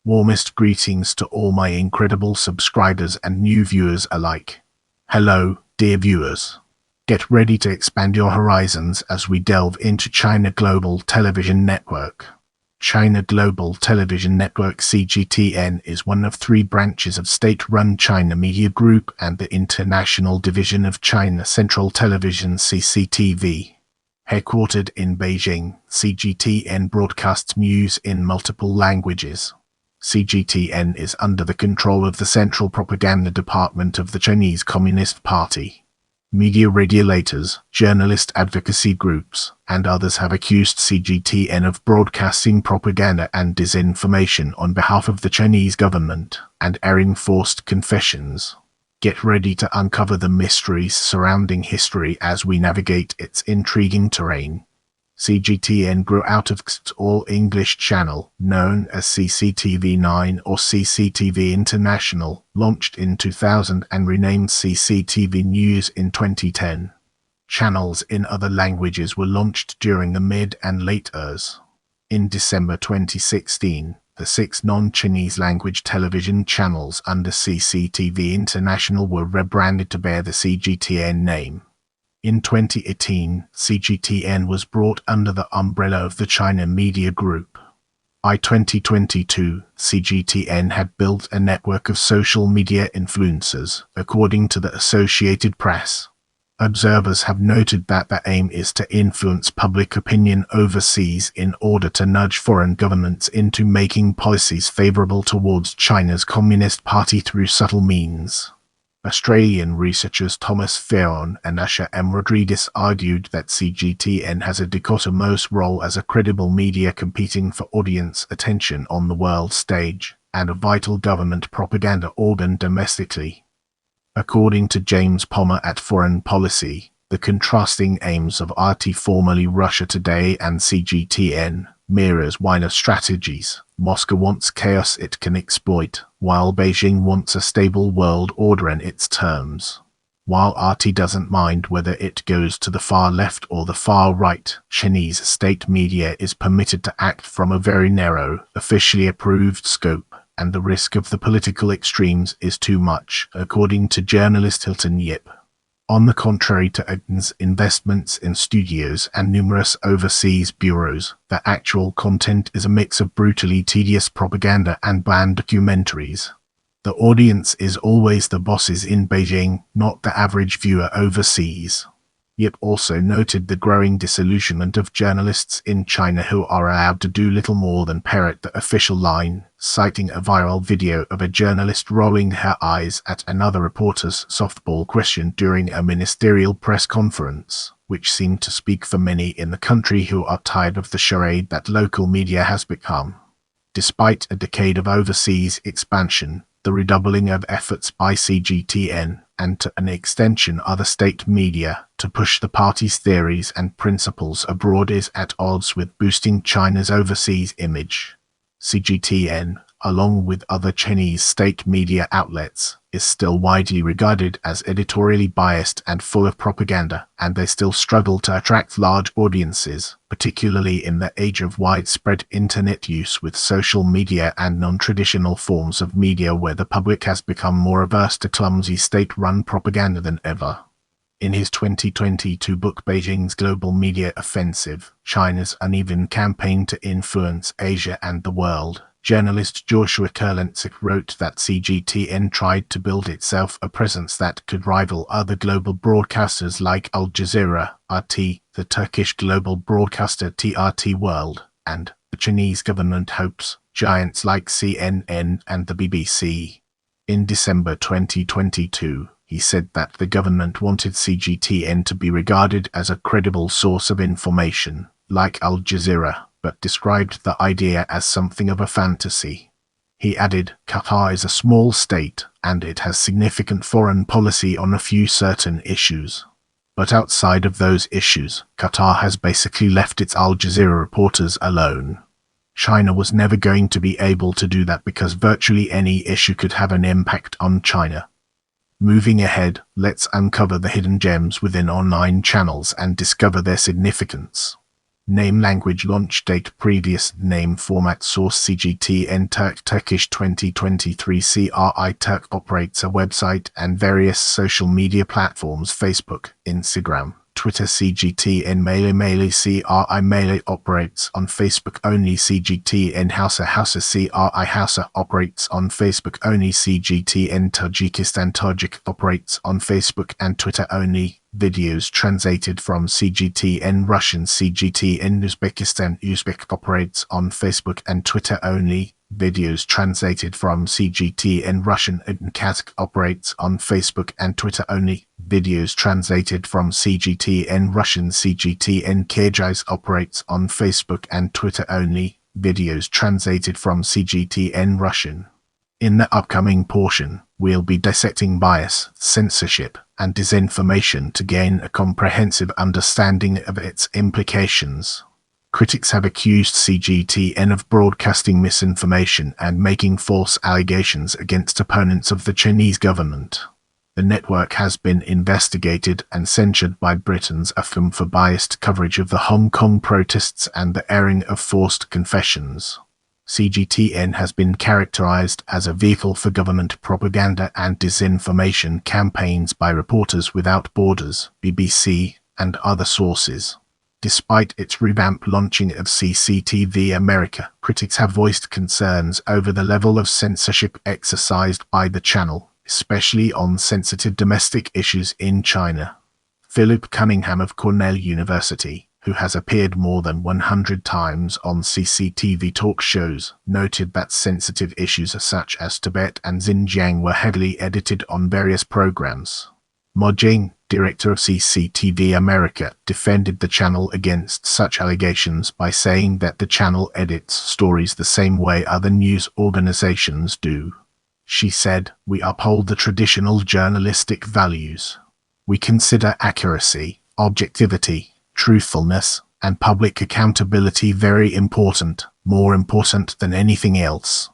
Warmest greetings to all my incredible subscribers and new viewers alike. Hello, dear viewers. Get ready to expand your horizons as we delve into China Global Television Network. China Global Television Network CGTN is one of three branches of state-run China Media Group and the international division of China Central Television CCTV. Headquartered in Beijing, CGTN broadcasts news in multiple languages. CGTN is under the control of the Central Propaganda Department of the Chinese Communist Party. Media regulators, journalist advocacy groups, and others have accused CGTN of broadcasting propaganda and disinformation on behalf of the Chinese government and airing forced confessions. Get ready to uncover the mysteries surrounding history as we navigate its intriguing terrain. CGTN grew out of its all-English channel, known as CCTV 9 or CCTV International, launched in 2000 and renamed CCTV News in 2010. Channels in other languages were launched during the mid and late years. In December 2016, the 6 non-Chinese language television channels under CCTV International were rebranded to bear the CGTN name. In 2018, CGTN was brought under the umbrella of the China Media Group. By 2022, CGTN had built a network of social media influencers, according to the Associated Press. Observers have noted that the aim is to influence public opinion overseas in order to nudge foreign governments into making policies favorable towards China's Communist Party through subtle means. Australian researchers Thomas Fearon and Asher M. Rodriguez argued that CGTN has a dichotomous role as a credible media competing for audience attention on the world stage, and a vital government propaganda organ domestically. According to James Palmer at Foreign Policy, the contrasting aims of RT formerly Russia Today and CGTN mirrors Wiener strategies. Moscow wants chaos it can exploit, while Beijing wants a stable world order in its terms. While RT doesn't mind whether it goes to the far left or the far right, Chinese state media is permitted to act from a very narrow, officially approved scope, and the risk of the political extremes is too much, according to journalist Hilton Yip. On the contrary to Agne's investments in studios and numerous overseas bureaus, the actual content is a mix of brutally tedious propaganda and bland documentaries. The audience is always the bosses in Beijing, not the average viewer overseas. Yip also noted the growing disillusionment of journalists in China who are allowed to do little more than parrot the official line, citing a viral video of a journalist rolling her eyes at another reporter's softball question during a ministerial press conference, which seemed to speak for many in the country who are tired of the charade that local media has become. Despite a decade of overseas expansion, the redoubling of efforts by CGTN, and to an extension other state media, to push the party's theories and principles abroad is at odds with boosting China's overseas image. CGTN, along with other Chinese state media outlets, is still widely regarded as editorially biased and full of propaganda, and they still struggle to attract large audiences, particularly in the age of widespread internet use with social media and non-traditional forms of media where the public has become more averse to clumsy state-run propaganda than ever. In his 2022 book Beijing's Global Media Offensive, China's Uneven Campaign to Influence Asia and the World, journalist Joshua Kurlentzik wrote that CGTN tried to build itself a presence that could rival other global broadcasters like Al Jazeera, RT, the Turkish global broadcaster TRT World, and the Chinese government hopes, giants like CNN and the BBC. In December 2022, he said that the government wanted CGTN to be regarded as a credible source of information, like Al Jazeera, but described the idea as something of a fantasy. He added, Qatar is a small state, and it has significant foreign policy on a few certain issues. But outside of those issues, Qatar has basically left its Al Jazeera reporters alone. China was never going to be able to do that because virtually any issue could have an impact on China. Moving ahead, let's uncover the hidden gems within online channels and discover their significance. Name language launch date previous name format source CGTN Turkish 2023 CRI Turk operates a website and various social media platforms Facebook, Instagram, Twitter CGTN Mele CRI Mele operates on Facebook only CGTN Hausa CRI Hausa operates on Facebook only CGTN Tajikistan Tajik operates on Facebook and Twitter only. Videos translated from CGTN Russian CGTN Uzbekistan Uzbek operates on Facebook and Twitter only. Videos translated from CGTN Russian and Kazakh operates on Facebook and Twitter only. Videos translated from CGTN Russian CGTN Kyrgyz operates on Facebook and Twitter only. Videos translated from CGTN Russian. In the upcoming portion, we'll be dissecting bias, censorship, and disinformation to gain a comprehensive understanding of its implications. Critics have accused CGTN of broadcasting misinformation and making false allegations against opponents of the Chinese government. The network has been investigated and censured by Britain's AFCOM for biased coverage of the Hong Kong protests and the airing of forced confessions. CGTN has been characterized as a vehicle for government propaganda and disinformation campaigns by Reporters Without Borders, BBC, and other sources. Despite its revamped launching of CCTV America, critics have voiced concerns over the level of censorship exercised by the channel, especially on sensitive domestic issues in China. Philip Cunningham of Cornell University, who has appeared more than 100 times on CCTV talk shows, noted that sensitive issues such as Tibet and Xinjiang were heavily edited on various programs. Ma Jing, director of CCTV America, defended the channel against such allegations by saying that the channel edits stories the same way other news organizations do. She said, "We uphold the traditional journalistic values. We consider accuracy, objectivity, truthfulness, and public accountability very important, more important than anything else."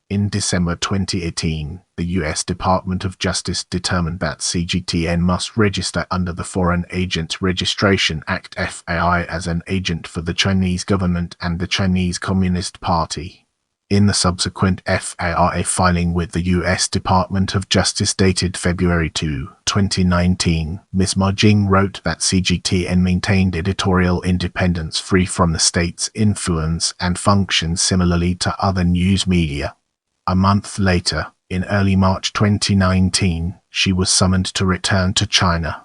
In December 2018, the U.S. Department of Justice determined that CGTN must register under the Foreign Agent Registration Act (FAI) as an agent for the Chinese government and the Chinese Communist Party. In the subsequent FAI filing with the U.S. Department of Justice dated February 2, 2019, Ms. Ma Jing wrote that CGTN maintained editorial independence free from the state's influence and functioned similarly to other news media. A month later, in early March 2019, she was summoned to return to China.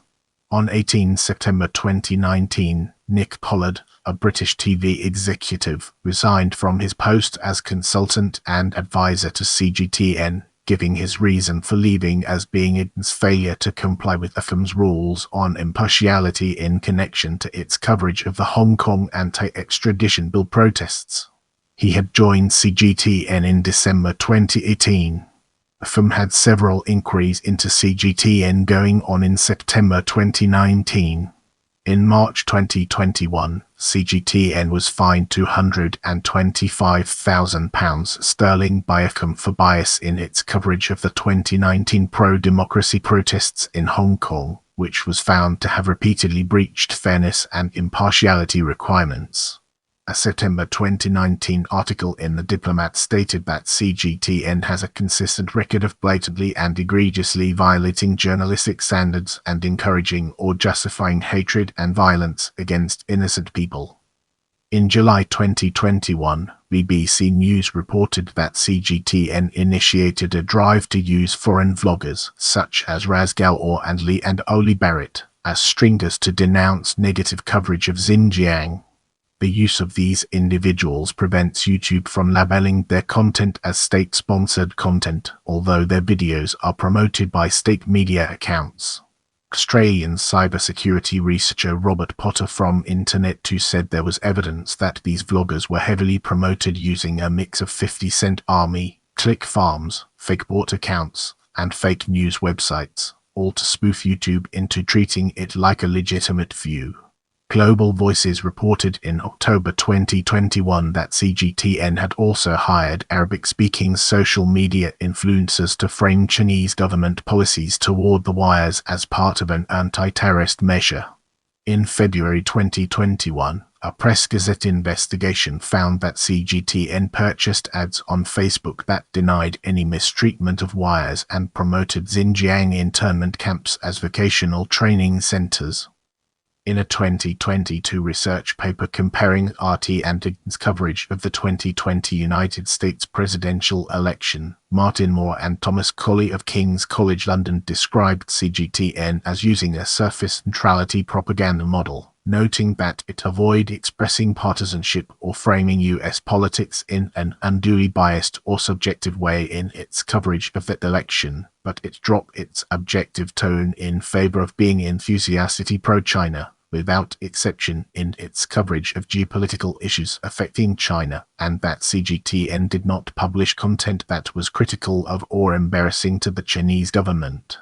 On 18 September 2019, Nick Pollard, a British TV executive, resigned from his post as consultant and advisor to CGTN, giving his reason for leaving as being its failure to comply with AFCOM's rules on impartiality in connection to its coverage of the Hong Kong anti-extradition bill protests. He had joined CGTN in December 2018. AFCOM had several inquiries into CGTN going on in September 2019. In March 2021, CGTN was fined £225,000 by AFCOM for bias in its coverage of the 2019 pro-democracy protests in Hong Kong, which was found to have repeatedly breached fairness and impartiality requirements. A September 2019 article in The Diplomat stated that CGTN has a consistent record of blatantly and egregiously violating journalistic standards and encouraging or justifying hatred and violence against innocent people. In July 2021, BBC News reported that CGTN initiated a drive to use foreign vloggers, such as Raz Galor and Lee and Oli Barrett, as stringers to denounce negative coverage of Xinjiang. The use of these individuals prevents YouTube from labeling their content as state-sponsored content, although their videos are promoted by state media accounts. Australian cybersecurity researcher Robert Potter from Internet2 said there was evidence that these vloggers were heavily promoted using a mix of 50 Cent Army, click farms, fake bot accounts, and fake news websites, all to spoof YouTube into treating it like a legitimate view. Global Voices reported in October 2021 that CGTN had also hired Arabic-speaking social media influencers to frame Chinese government policies toward the wires as part of an anti-terrorist measure. In February 2021, a Press Gazette investigation found that CGTN purchased ads on Facebook that denied any mistreatment of Uyghurs and promoted Xinjiang internment camps as vocational training centers. In a 2022 research paper comparing RT and IGN's coverage of the 2020 United States presidential election, Martin Moore and Thomas Colley of King's College London described CGTN as using a surface neutrality propaganda model, noting that it avoided expressing partisanship or framing US politics in an unduly biased or subjective way in its coverage of that election, but it dropped its objective tone in favor of being enthusiastically pro-China, without exception, in its coverage of geopolitical issues affecting China, and that CGTN did not publish content that was critical of or embarrassing to the Chinese government.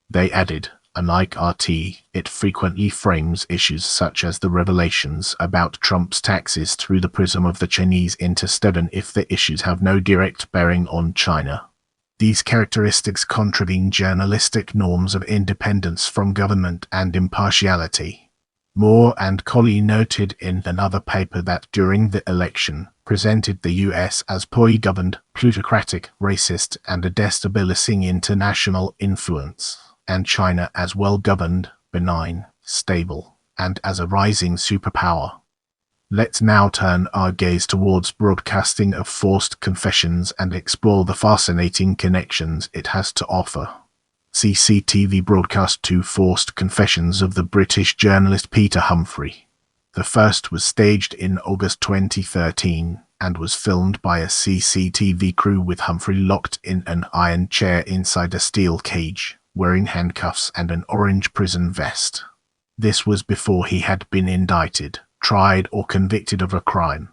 They added, unlike RT, it frequently frames issues such as the revelations about Trump's taxes through the prism of the Chinese interest even if the issues have no direct bearing on China. These characteristics contravene journalistic norms of independence from government and impartiality. Moore and Colley noted in another paper that during the election, presented the US as poorly governed, plutocratic, racist, and a destabilizing international influence, and China as well-governed, benign, stable, and as a rising superpower. Let's now turn our gaze towards broadcasting of forced confessions and explore the fascinating connections it has to offer. CCTV broadcast 2 forced confessions of the British journalist Peter Humphrey. The first was staged in August 2013 and was filmed by a CCTV crew with Humphrey locked in an iron chair inside a steel cage, wearing handcuffs and an orange prison vest. This was before he had been indicted, tried or convicted of a crime.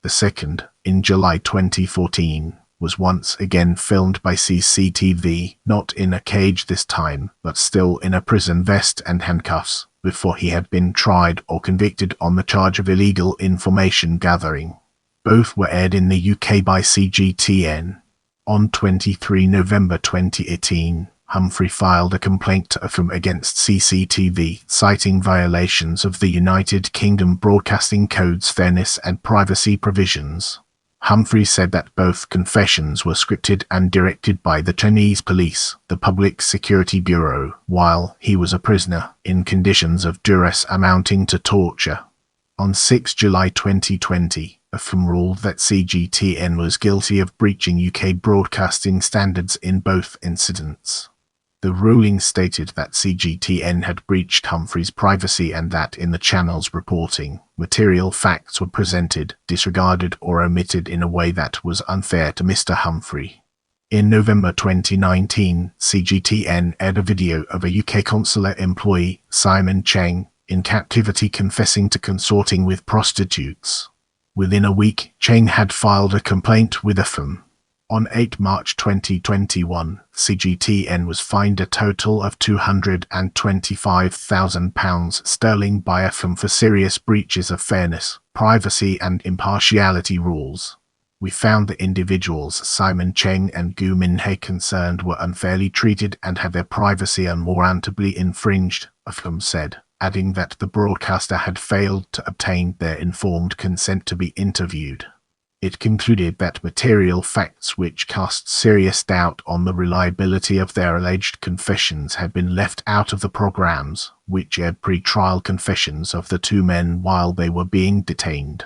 The second, in July 2014, was once again filmed by CCTV, not in a cage this time, but still in a prison vest and handcuffs, before he had been tried or convicted on the charge of illegal information gathering. Both were aired in the UK by CGTN. On 23 November 2018, Humphrey filed a complaint to AFM against CCTV, citing violations of the United Kingdom Broadcasting Code's fairness and privacy provisions. Humphrey said that both confessions were scripted and directed by the Chinese police, the Public Security Bureau, while he was a prisoner, in conditions of duress amounting to torture. On 6 July 2020, AFM ruled that CGTN was guilty of breaching UK broadcasting standards in both incidents. The ruling stated that CGTN had breached Humphrey's privacy and that in the channel's reporting, material facts were presented, disregarded or omitted in a way that was unfair to Mr. Humphrey. In November 2019, CGTN aired a video of a UK consular employee, Simon Cheng, in captivity confessing to consorting with prostitutes. Within a week, Cheng had filed a complaint with AFM. On 8 March 2021, CGTN was fined a total of £225,000 by AFM for serious breaches of fairness, privacy and impartiality rules. We found the individuals Simon Cheng and Gu Minhei concerned were unfairly treated and had their privacy unwarrantably infringed, AFM said, adding that the broadcaster had failed to obtain their informed consent to be interviewed. It concluded that material facts which cast serious doubt on the reliability of their alleged confessions had been left out of the programs, which aired pre-trial confessions of the two men while they were being detained.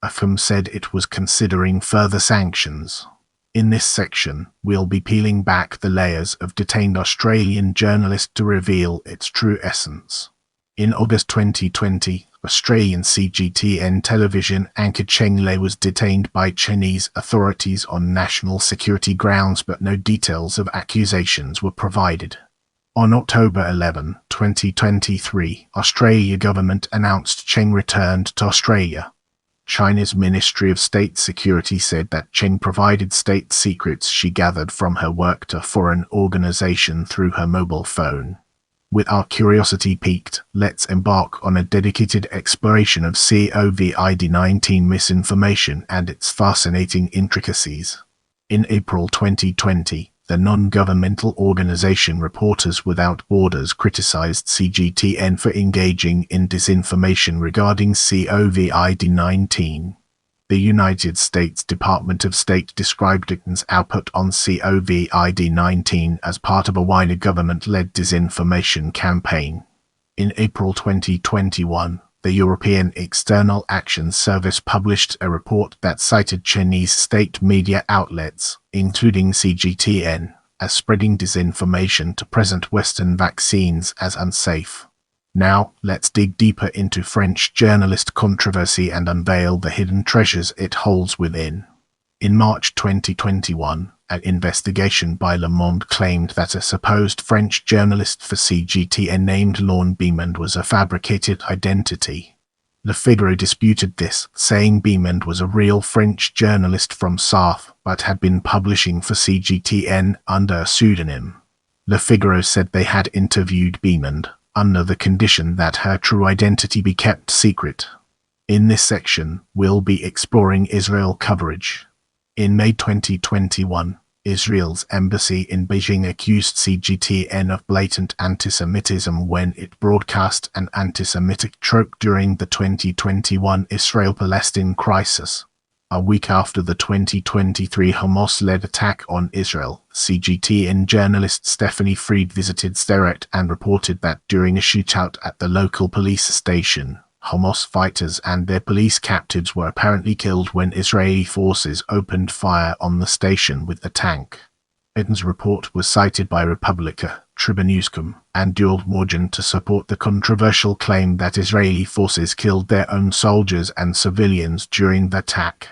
AFM said it was considering further sanctions. In this section, we'll be peeling back the layers of detained Australian journalist to reveal its true essence. In August 2020, Australian CGTN television anchor Cheng Lei was detained by Chinese authorities on national security grounds, but no details of accusations were provided. On October 11, 2023, Australia government announced Cheng returned to Australia. China's Ministry of State Security said that Cheng provided state secrets she gathered from her work to a foreign organization through her mobile phone. With our curiosity piqued, let's embark on a dedicated exploration of COVID-19 misinformation and its fascinating intricacies. In April 2020, The non-governmental organization Reporters Without Borders criticized CGTN for engaging in disinformation regarding COVID-19. The United States Department of State described its output on COVID-19 as part of a wider government-led disinformation campaign. In April 2021, the European External Action Service published a report that cited Chinese state media outlets, including CGTN, as spreading disinformation to present Western vaccines as unsafe. Now, let's dig deeper into French journalist controversy and unveil the hidden treasures it holds within. In March 2021, an investigation by Le Monde claimed that a supposed French journalist for CGTN named Laurent Beamond was a fabricated identity. Le Figaro disputed this, saying Beamond was a real French journalist from Sarthe, but had been publishing for CGTN under a pseudonym. Le Figaro said they had interviewed Beamond, under the condition that her true identity be kept secret. In this section, we'll be exploring Israel coverage. In May 2021, Israel's embassy in Beijing accused CGTN of blatant anti-Semitism when it broadcast an anti-Semitic trope during the 2021 Israel-Palestine crisis. A week after the 2023 Hamas-led attack on Israel, CGTN journalist Stephanie Fried visited Sderot and reported that during a shootout at the local police station, Hamas fighters and their police captives were apparently killed when Israeli forces opened fire on the station with a tank. Eden's report was cited by Republica, Tribunewscom, and Dual Morgan to support the controversial claim that Israeli forces killed their own soldiers and civilians during the attack.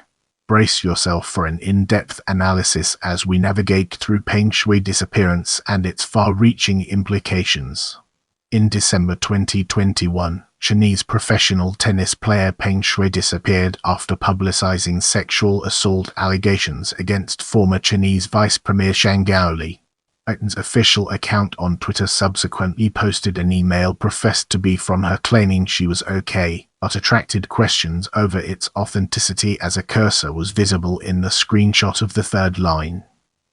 Brace yourself for an in-depth analysis as we navigate through Peng Shui's disappearance and its far-reaching implications. In December 2021, Chinese professional tennis player Peng Shui disappeared after publicizing sexual assault allegations against former Chinese Vice Premier Zhang Gaoli. Eden's official account on Twitter subsequently posted an email professed to be from her claiming she was okay, but attracted questions over its authenticity as a cursor was visible in the screenshot of the third line.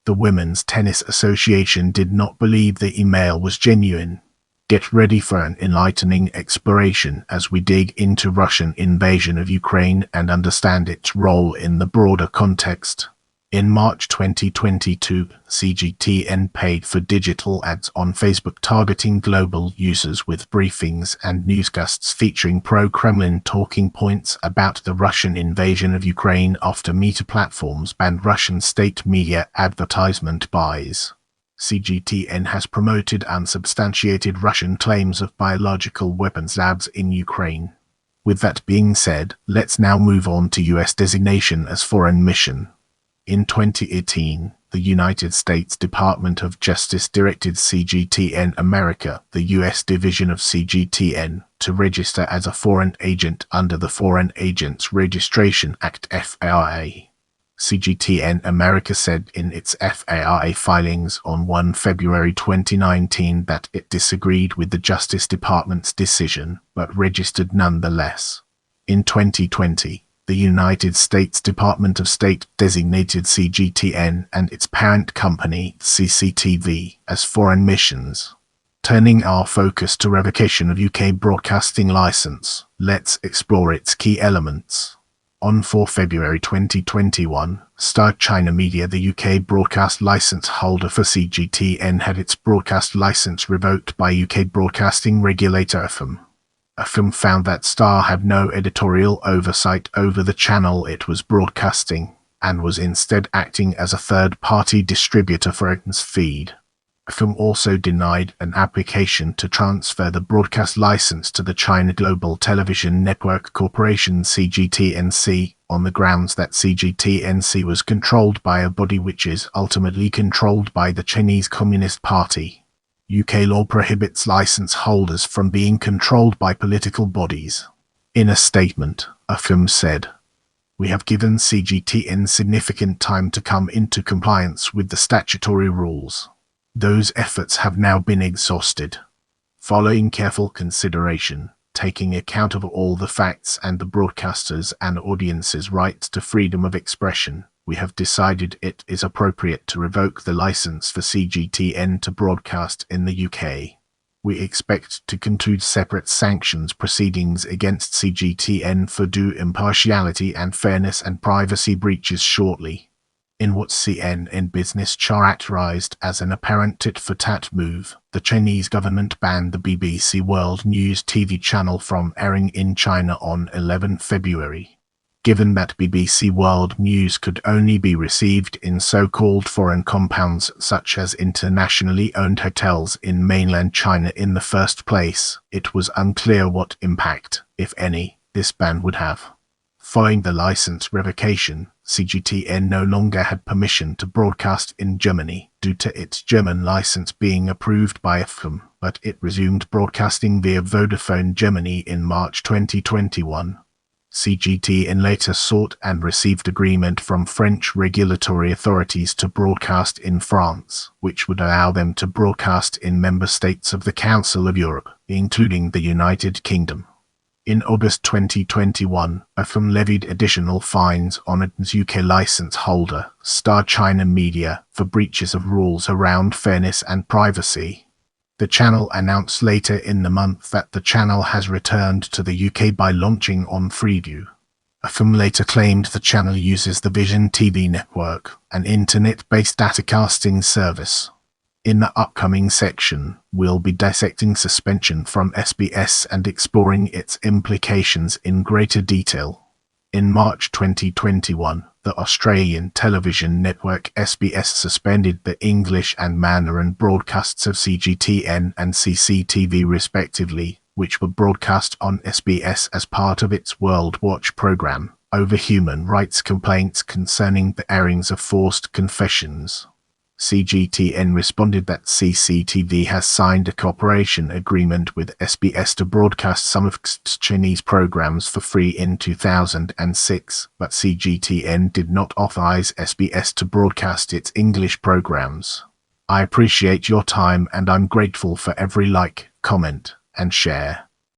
The Women's Tennis Association did not believe the email was genuine. Get ready for an enlightening exploration as we dig into Russian invasion of Ukraine and understand its role in the broader context. In March 2022, CGTN paid for digital ads on Facebook targeting global users with briefings and newscasts featuring pro-Kremlin talking points about the Russian invasion of Ukraine after Meta platforms banned Russian state media advertisement buys. CGTN has promoted unsubstantiated Russian claims of biological weapons labs in Ukraine. With that being said, let's now move on to U.S. designation as foreign mission. In 2018, the United States Department of Justice directed CGTN America, the U.S. division of CGTN, to register as a foreign agent under the Foreign Agents Registration Act (FARA). CGTN America said in its FARA filings on 1 February 2019 that it disagreed with the Justice Department's decision, but registered nonetheless. In 2020, the United States Department of State designated CGTN and its parent company, CCTV, as foreign missions. Turning our focus to revocation of UK broadcasting license, let's explore its key elements. On 4 February 2021, Star China Media, the UK broadcast license holder for CGTN, had its broadcast license revoked by UK broadcasting regulator AFM. AFM found that Star had no editorial oversight over the channel it was broadcasting, and was instead acting as a third-party distributor for its feed. AFM also denied an application to transfer the broadcast license to the China Global Television Network Corporation CGTNC on the grounds that CGTNC was controlled by a body which is ultimately controlled by the Chinese Communist Party. UK law prohibits license holders from being controlled by political bodies. In a statement, AFM said, "We have given CGTN significant time to come into compliance with the statutory rules. Those efforts have now been exhausted. Following careful consideration, taking account of all the facts and the broadcasters' and audience's rights to freedom of expression, we have decided it is appropriate to revoke the license for CGTN to broadcast in the UK. We expect to conclude separate sanctions proceedings against CGTN for due impartiality and fairness and privacy breaches shortly. In what CNN Business characterized as an apparent tit-for-tat move, the Chinese government banned the BBC World News TV channel from airing in China on 11 February. Given that BBC World News could only be received in so-called foreign compounds such as internationally owned hotels in mainland China in the first place, it was unclear what impact, if any, this ban would have. Following the license revocation, CGTN no longer had permission to broadcast in Germany due to its German license being approved by AFCOM, but it resumed broadcasting via Vodafone Germany in March 2021. CGTN later sought and received agreement from French regulatory authorities to broadcast in France, which would allow them to broadcast in member states of the Council of Europe, including the United Kingdom. In August 2021, AFCOM levied additional fines on its UK license holder, Star China Media, for breaches of rules around fairness and privacy. The channel announced later in the month that the channel has returned to the UK by launching on Freeview. AFCOM later claimed the channel uses the Vision TV network, an internet-based datacasting service. In the upcoming section, we'll be dissecting suspension from SBS and exploring its implications in greater detail. In March 2021, the Australian television network SBS suspended the English and Mandarin broadcasts of CGTN and CCTV respectively, which were broadcast on SBS as part of its World Watch program, over human rights complaints concerning the airings of forced confessions. CGTN responded that CCTV has signed a cooperation agreement with SBS to broadcast some of its Chinese programs for free in 2006, but CGTN did not authorize SBS to broadcast its English programs. I appreciate your time and I'm grateful for every like, comment, and share.